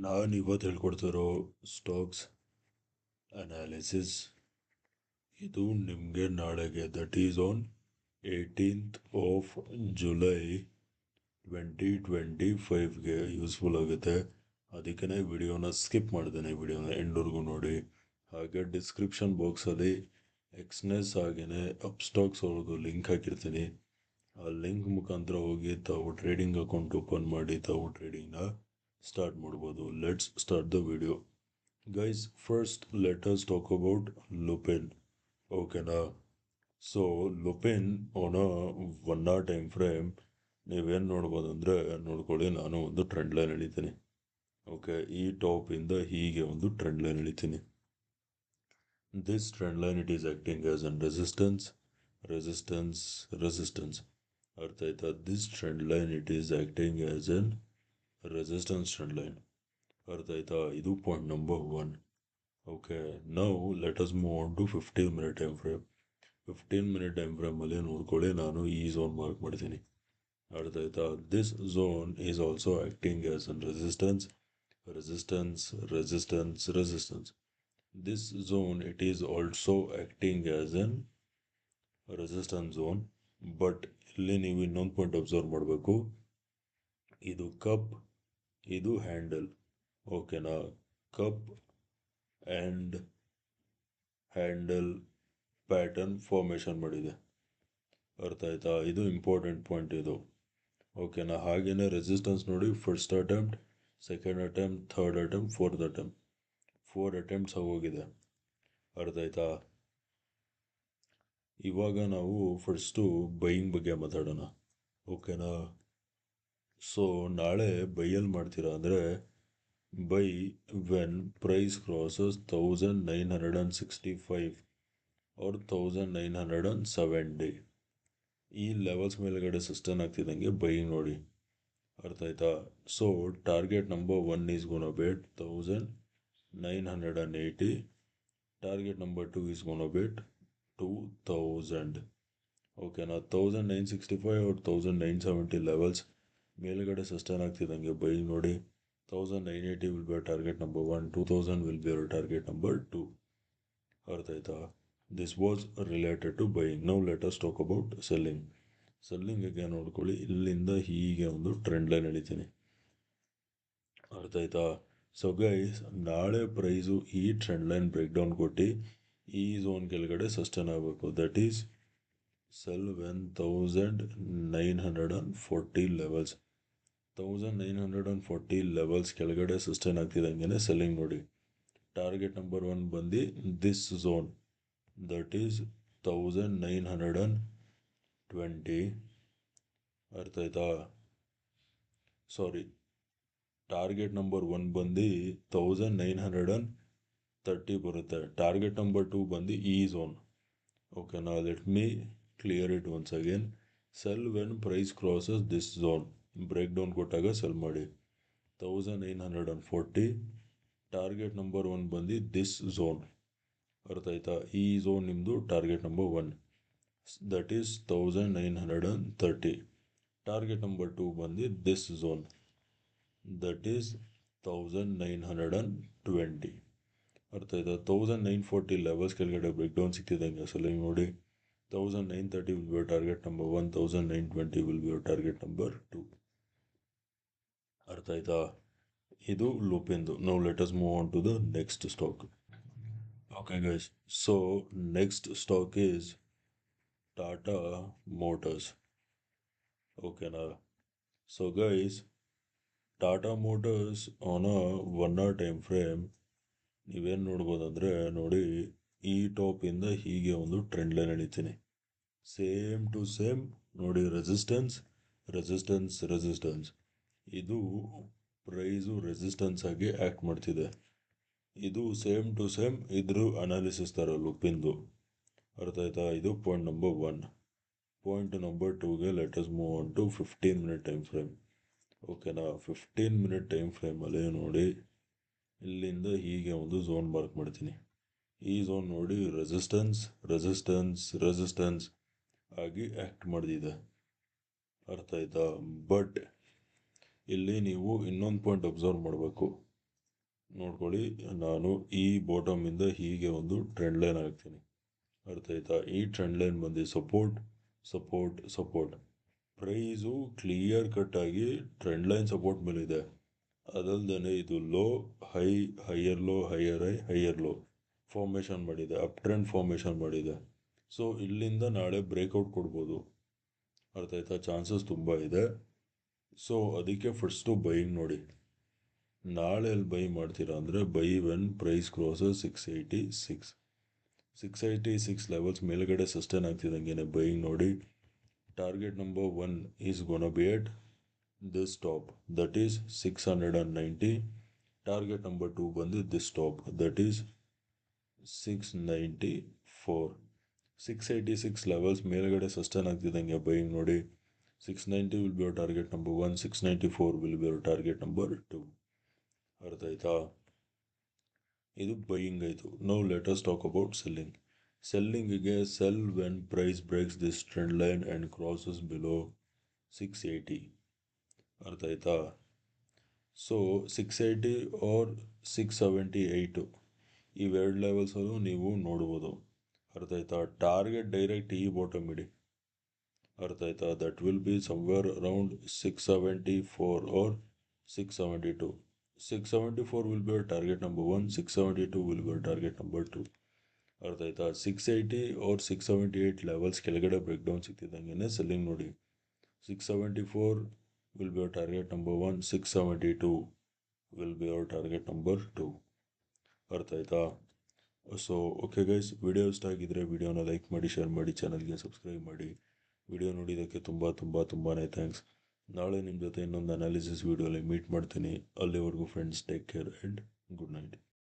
ನಾನು ಇವತ್ತು ಹೇಳ್ಕೊಡ್ತಿರೋ stocks analysis ಇದು ನಿಮಗೆ ನಾಳೆಗೆ that is on 18th of July 2025ಗೆ ಯೂಸ್ಫುಲ್ ಆಗುತ್ತೆ. ಅದಕ್ಕೆ ವಿಡಿಯೋನ ಸ್ಕಿಪ್ ಮಾಡಿದ್ದೇನೆ, ವಿಡಿಯೋನ ಎಂಡ್ವರೆಗೂ ನೋಡಿ. ಹಾಗೆ ಡಿಸ್ಕ್ರಿಪ್ಷನ್ ಬಾಕ್ಸಲ್ಲಿ ಎಕ್ಸ್ನೆಸ್ ಹಾಗೆಯೇ ಅಪ್ ಸ್ಟಾಕ್ಸ್ ಅವ್ರದ್ದು ಲಿಂಕ್ ಹಾಕಿರ್ತೀನಿ. ಆ ಲಿಂಕ್ ಮುಖಾಂತರ ಹೋಗಿ ತಾವು ಟ್ರೇಡಿಂಗ್ ಅಕೌಂಟ್ ಓಪನ್ ಮಾಡಿ ತಾವು ಟ್ರೇಡಿಂಗ್ನ ಸ್ಟಾರ್ಟ್ ಮಾಡ್ಬೋದು. Let's start the video. Guys, first let us talk about Lupin. ಓಕೆನಾ? So Lupin on a 1 hour time frame ನೀವೇನು ನೋಡ್ಬೋದು ಅಂದರೆ, ನೋಡ್ಕೊಳ್ಳಿ, ನಾನು ಒಂದು ಟ್ರೆಂಡ್ ಲೈನ್ ಎಳಿತೀನಿ. ಓಕೆ, ಈ ಟಾಪಿಂದ ಹೀಗೆ ಒಂದು ಟ್ರೆಂಡ್ ಲೈನ್ ಎಳಿತೀನಿ. This trend line it is acting as an resistance, resistance, resistance. ಅರ್ಥ ಆಯ್ತಾ? This trend line it is acting as an resistance trend line. ಅರ್ಥ ಆಯ್ತಾ? ಇದು point number 1. Okay, now let us move on to 15-minute time frame. 15-minute time ಫ್ರೇಮಲ್ಲಿ ನೋಡ್ಕೊಳ್ಳಿ, ನಾನು ಈ zone mark ಮಾಡ್ತೀನಿ. ಅರ್ಥ ಆಯ್ತಾ? This zone is also acting as an resistance, resistance, resistance, resistance. This zone it is also acting as an resistance zone. But ಇಲ್ಲಿ ನೀವು ಇನ್ನೊಂದು ಪಾಯಿಂಟ್ ಅಬ್ಸರ್ವ್ ಮಾಡಬೇಕು. ಇದು ಕಪ್, ಇದು ಹ್ಯಾಂಡಲ್. ಓಕೆನಾ? Cup and handle pattern formation ಮಾಡಿದೆ. ಅರ್ಥ ಆಯ್ತಾ? ಇದು ಇಂಪಾರ್ಟೆಂಟ್ ಪಾಯಿಂಟ್ ಇದು. ಓಕೆನಾ? ಹಾಗೆಯೇ ರೆಸಿಸ್ಟೆನ್ಸ್ ನೋಡಿ, first attempt, second attempt, third attempt, fourth attempt, 4 attempts ಆಗೋಗಿದೆ. ಅರ್ಥ ಆಯ್ತಾ? ಇವಾಗ ನಾವು ಫಸ್ಟು ಬೈಯಿಂಗ್ ಬಗ್ಗೆ ಮಾತಾಡೋಣ. ಓಕೆನಾ? ಸೊ ನಾಳೆ ಬೈಯಲ್ಲಿ ಮಾಡ್ತೀರಾ ಅಂದರೆ, buy when price crosses 1965 or 1970. ಈ ಲೆವೆಲ್ಸ್ ಮೇಲ್ಗಡೆ ಸಸ್ಟೈನ್ ಆಗ್ತಿದ್ದಂಗೆ ಬೈಯಿಂಗ್ ನೋಡಿ. ಅರ್ಥ ಆಯ್ತಾ? So target number 1 is ಗೋನ bait 1980. Target number 2 is ಗೋನ bait 2000. ಓಕೆನಾ? 1965 or 1970 ಲೆವೆಲ್ಸ್ ಮೇಲ್ಗಡೆ ಸಸ್ಟೈನ್ ಆಗ್ತಿದ್ದಂಗೆ ಬೈಯಿಂಗ್ ನೋಡಿ. 1980 will be our target number 1, 2000 will be our target number 2. ಅರ್ಥ ಆಯ್ತಾ? This was related to buying. Now let us talk about selling. ಸೆಲ್ಲಿಂಗಿಗೆ ನೋಡ್ಕೊಳ್ಳಿ, ಇಲ್ಲಿಂದ ಹೀಗೆ ಒಂದು ಟ್ರೆಂಡ್ ಲೈನ್ ಎಳಿತೀನಿ. ಅರ್ಥ ಆಯ್ತಾ? ಸೊ ಗೈಸ್, ನಾಳೆ ಪ್ರೈಸು ಈ ಟ್ರೆಂಡ್ ಲೈನ್ ಬ್ರೇಕ್ ಡೌನ್ ಕೊಟ್ಟು ಈ ಝೋನ್ ಕೆಳಗಡೆ ಸಸ್ಟೈನ್ ಆಗಬೇಕು. That is sell when 1940 levels. 1940 levels ಕೆಳಗಡೆ ಸಸ್ಟೈನ್ ಆಗ್ತಿದ್ದಂಗೆ ಸೆಲ್ಲಿಂಗ್ ನೋಡಿ. ಟಾರ್ಗೆಟ್ ನಂಬರ್ 1 ಬಂದು ದಿಸ್ ಝೋನ್, ದಟ್ ಈಸ್ 1920. ಅರ್ಥ ಆಯ್ತಾ? ಸಾರಿ, ಟಾರ್ಗೆಟ್ ನಂಬರ್ 1 ಬಂದು 1930 ಬರುತ್ತೆ. ಟಾರ್ಗೆಟ್ ನಂಬರ್ 2 ಬಂದು ಈ ಝೋನ್. ಓಕೆನಾ? Let me clear it once again. Sell when price crosses this zone. Break down ಕೊಟ್ಟಾಗ ಸೆಲ್ ಮಾಡಿ. 1940. ಟಾರ್ಗೆಟ್ ನಂಬರ್ 1 ಬಂದು ದಿಸ್ ಝೋನ್. ಅರ್ಥ ಆಯ್ತಾ? ಈ ಝೋನ್ ನಿಮ್ಮದು target number 1, that is 1930. Target number 2 ಬಂದು ದಿಸ್ ಝೋನ್, ದಟ್ ಈಸ್ 1920. ಅರ್ಥ ಆಯ್ತಾ? 1940 ಲೆವೆಲ್ಸ್ ಕೆಳಗಡೆ ಬ್ರೇಕ್ ಡೌನ್ ಸಿಗ್ತಿದ್ದಂಗೆ ಸೆಲ್ಲಿಂಗ್ ನೋಡಿ. 1930 will be your target number 1, 1920 will be your target number 2. ಅರ್ಥ ಆಯ್ತಾ? ಇದು ಲೂಪಿಂದು. Now let us move on to the next stock. Okay guys, so next stock is Tata Motors. ಓಕೆನಾ? So guys, Tata Motors on a 1 hour time frame ನೀವೇನು ನೋಡ್ಬೋದಂದರೆ, ನೋಡಿ, ಈ ಟಾಪಿಂದ ಹೀಗೆ ಒಂದು ಟ್ರೆಂಡ್ ಲೈನ್ ಎಳಿತೀನಿ. ಸೇಮ್ ಟು ಸೇಮ್ ನೋಡಿ, ರೆಸಿಸ್ಟೆನ್ಸ್, ರೆಸಿಸ್ಟೆನ್ಸ್, ರೆಸಿಸ್ಟೆನ್ಸ್. ಇದು ಪ್ರೈಸು ರೆಸಿಸ್ಟೆನ್ಸ್ ಆಗಿ ಆ್ಯಕ್ಟ್ ಮಾಡ್ತಿದೆ. ಇದು ಸೇಮ್ ಟು ಸೇಮ್ ಇದ್ರ ಅನಾಲಿಸಿಸ್ ಥರ ಲುಪಿಂದು. ಅರ್ಥ ಆಯ್ತಾ? ಇದು ಪಾಯಿಂಟ್ ನಂಬರ್ 1. ಪಾಯಿಂಟ್ ನಂಬರ್ 2ಗೆ let us move on to 15-minute time frame. ಓಕೆನಾ? 15-minute ಟೈಮ್ ಫ್ರೇಮಲ್ಲಿ ನೋಡಿ, ಇಲ್ಲಿಂದ ಹೀಗೆ ಒಂದು ಝೋನ್ ಮಾರ್ಕ್ ಮಾಡ್ತೀನಿ. ಈ ಝೋನ್ ನೋಡಿ ರೆಸಿಸ್ಟೆನ್ಸ್, ರೆಸಿಸ್ಟೆನ್ಸ್, ರೆಸಿಸ್ಟೆನ್ಸ್ ಆಗಿ ಆ್ಯಕ್ಟ್ ಮಾಡಿದೆ. ಅರ್ಥ ಆಯ್ತಾ? ಬಟ್ ಇಲ್ಲಿ ನೀವು ಇನ್ನೊಂದು ಪಾಯಿಂಟ್ ಅಬ್ಸರ್ವ್ ಮಾಡಬೇಕು. ನೋಡ್ಕೊಳ್ಳಿ, ನಾನು ಈ ಬಾಟಮಿಂದ ಹೀಗೆ ಒಂದು ಟ್ರೆಂಡ್ ಲೈನ್ ಹಾಕ್ತೀನಿ. ಅರ್ಥ ಆಯ್ತಾ? ಈ ಟ್ರೆಂಡ್ ಲೈನ್ ಬಂದು support support support. Price clear cut ಆಗಿ ಟ್ರೆಂಡ್ ಲೈನ್ ಸಪೋರ್ಟ್ ಮೇಲಿದೆ. ಅದಲ್ದೇ ಇದು low high, higher low, higher high, higher low formation ಮಾಡಿದೆ, ಅಪ್ ಟ್ರೆಂಡ್ ಫಾರ್ಮೇಷನ್ ಮಾಡಿದೆ. ಸೊ ಇಲ್ಲಿಂದ ನಾಳೆ ಬ್ರೇಕ್ಔಟ್ ಕೊಡ್ಬೋದು. ಅರ್ಥ ಆಯ್ತಾ? ಚಾನ್ಸಸ್ ತುಂಬ ಇದೆ. ಸೊ ಅದಕ್ಕೆ ಫಸ್ಟು ಬೈಯಿಂಗ್ ನೋಡಿ. ನಾಳೆ ಅಲ್ಲಿ ಬೈ ಮಾಡ್ತೀರಾ ಅಂದರೆ buy when price crosses 686. 686 levels ಮೇಲ್ಗಡೆ ಸಸ್ಟೈನ್ ಆಗ್ತಿದ್ದಂಗೆ ಬೈಯಿಂಗ್ ನೋಡಿ. Target number 1 is gonna be at this top, that is 690. Target number 2 ಬಂದು this top, that is 694. 686 levels ಮೇಲ್ಗಡೆ ಸಸ್ಟೈನ್ ಆಗ್ತಿದ್ದಂಗೆ ಬೈಯಿಂಗ್ ನೋಡಿ. 690 will be our target number 1, 694 will be our target number 2. ಅರ್ಥ ಆಯ್ತಾ? ಇದು buying ಆಯಿತು. Now let us talk about selling. ಸೆಲ್ಲಿಂಗಿಗೆ cell when price breaks this trend line and crosses below 680. ಅರ್ಥ ಆಯ್ತಾ? So 680 R 678 ಇವೆರಡು ಲೆವೆಲ್ಸಲ್ಲೂ ನೀವು ನೋಡ್ಬೋದು. ಅರ್ಥ ಆಯ್ತಾ? ಟಾರ್ಗೆಟ್ ಡೈರೆಕ್ಟ್ ಈ ಬಾಟಮ್ ಇಡಿ. ಅರ್ಥ ಆಯ್ತಾ? That will be somewhere around 674 or 672. 674 will be our target number 1, 672 will be our target number 2. ಅರ್ಥ ಆಯ್ತಾ? 680 or 678 ಲೆವೆಲ್ಸ್ ಕೆಳಗಡೆ ಬ್ರೇಕ್ ಡೌನ್ ಸಿಗ್ತಿದ್ದಂಗೆ ಸೆಲ್ಲಿಂಗ್ ನೋಡಿ. 674 will be our target number 1, 672 will be our target number 2. ಅರ್ಥ ಆಯ್ತಾ? So okay guys, video ಇಷ್ಟ ಆಗಿದ್ರೆ ವಿಡಿಯೋನ like ಮಾಡಿ, ಶೇರ್ ಮಾಡಿ, ಚಾನಲ್ಗೆ ಸಬ್ಸ್ಕ್ರೈಬ್ ಮಾಡಿ. ವಿಡಿಯೋ ನೋಡಿದ್ದಕ್ಕೆ ತುಂಬಾ ಥ್ಯಾಂಕ್ಸ್. ನಾಳೆ ನಿಮ್ಮ ಜೊತೆ ಇನ್ನೊಂದು ಅನಾಲಿಸಿಸ್ ವಿಡಿಯೋಲಿ ಮೀಟ್ ಮಾಡ್ತೀನಿ. ಅಲ್ಲಿವರೆಗೂ friends, take care and good night.